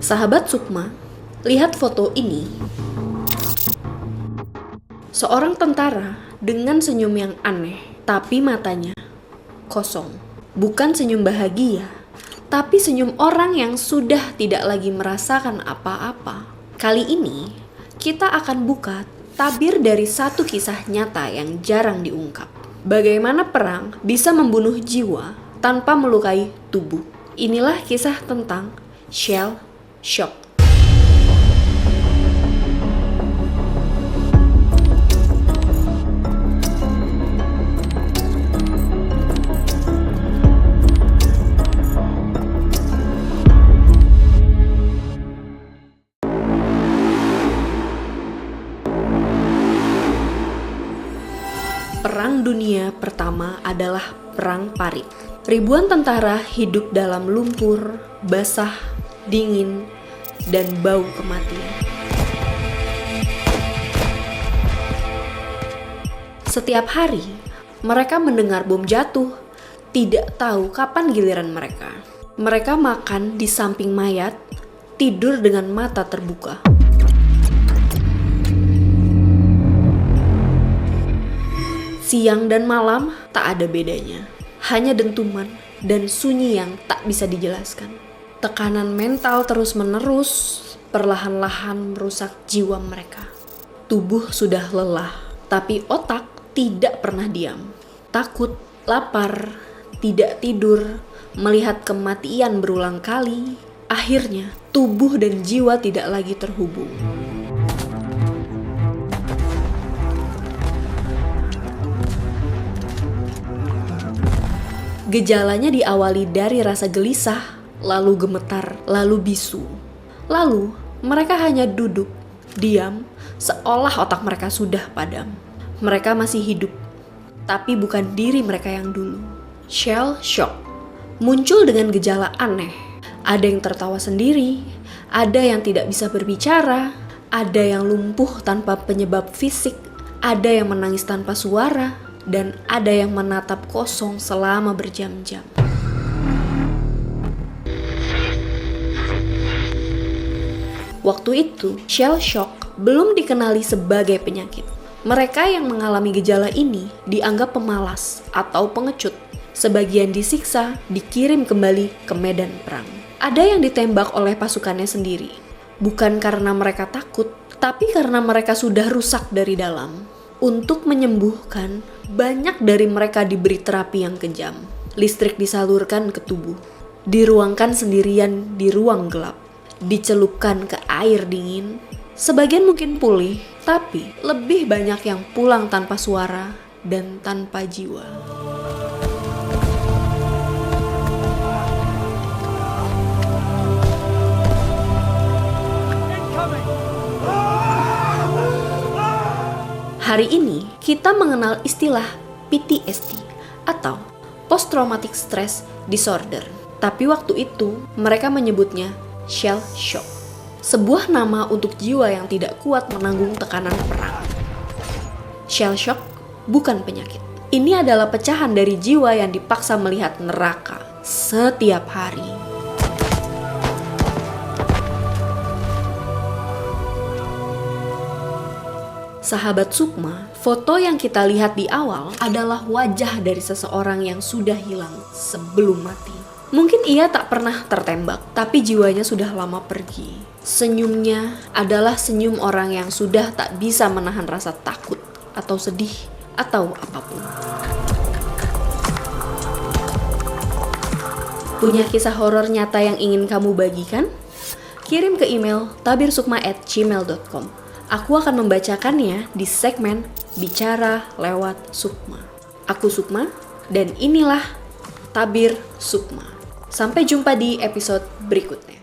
Sahabat Sukma, lihat foto ini. Seorang tentara dengan senyum yang aneh, tapi matanya kosong. Bukan senyum bahagia, tapi senyum orang yang sudah tidak lagi merasakan apa-apa. Kali ini, kita akan buka tabir dari satu kisah nyata yang jarang diungkap. Bagaimana perang bisa membunuh jiwa tanpa melukai tubuh. Inilah kisah tentang shell shock. Perang Dunia Pertama adalah Perang Parit. Ribuan tentara hidup dalam lumpur, basah, dingin, dan bau kematian. Setiap hari, mereka mendengar bom jatuh, tidak tahu kapan giliran mereka. Mereka makan di samping mayat, tidur dengan mata terbuka. Siang dan malam tak ada bedanya, hanya dentuman dan sunyi yang tak bisa dijelaskan. Tekanan mental terus-menerus, perlahan-lahan merusak jiwa mereka. Tubuh sudah lelah, tapi otak tidak pernah diam. Takut, lapar, tidak tidur, melihat kematian berulang kali. Akhirnya, tubuh dan jiwa tidak lagi terhubung. Gejalanya diawali dari rasa gelisah, lalu gemetar, lalu bisu. Lalu, mereka hanya duduk, diam, seolah otak mereka sudah padam. Mereka masih hidup, tapi bukan diri mereka yang dulu. Shell shock muncul dengan gejala aneh. Ada yang tertawa sendiri, ada yang tidak bisa berbicara, ada yang lumpuh tanpa penyebab fisik, ada yang menangis tanpa suara, dan ada yang menatap kosong selama berjam-jam. Waktu itu, shell shock belum dikenali sebagai penyakit. Mereka yang mengalami gejala ini dianggap pemalas atau pengecut. Sebagian disiksa, dikirim kembali ke medan perang. Ada yang ditembak oleh pasukannya sendiri. Bukan karena mereka takut, tapi karena mereka sudah rusak dari dalam. Untuk menyembuhkan, banyak dari mereka diberi terapi yang kejam. Listrik disalurkan ke tubuh, diruangkan sendirian di ruang gelap, dicelupkan ke air dingin. Sebagian mungkin pulih, tapi lebih banyak yang pulang tanpa suara dan tanpa jiwa. Hari ini, kita mengenal istilah PTSD atau Post Traumatic Stress Disorder. Tapi waktu itu, mereka menyebutnya shell shock. Sebuah nama untuk jiwa yang tidak kuat menanggung tekanan perang. Shell shock bukan penyakit. Ini adalah pecahan dari jiwa yang dipaksa melihat neraka setiap hari. Sahabat Sukma, foto yang kita lihat di awal adalah wajah dari seseorang yang sudah hilang sebelum mati. Mungkin ia tak pernah tertembak, tapi jiwanya sudah lama pergi. Senyumnya adalah senyum orang yang sudah tak bisa menahan rasa takut atau sedih atau apapun. Punya kisah horor nyata yang ingin kamu bagikan? Kirim ke email tabirsukma@gmail.com. Aku akan membacakannya di segmen Bicara Lewat Sukma. Aku Sukma, dan inilah Tabir Sukma. Sampai jumpa di episode berikutnya.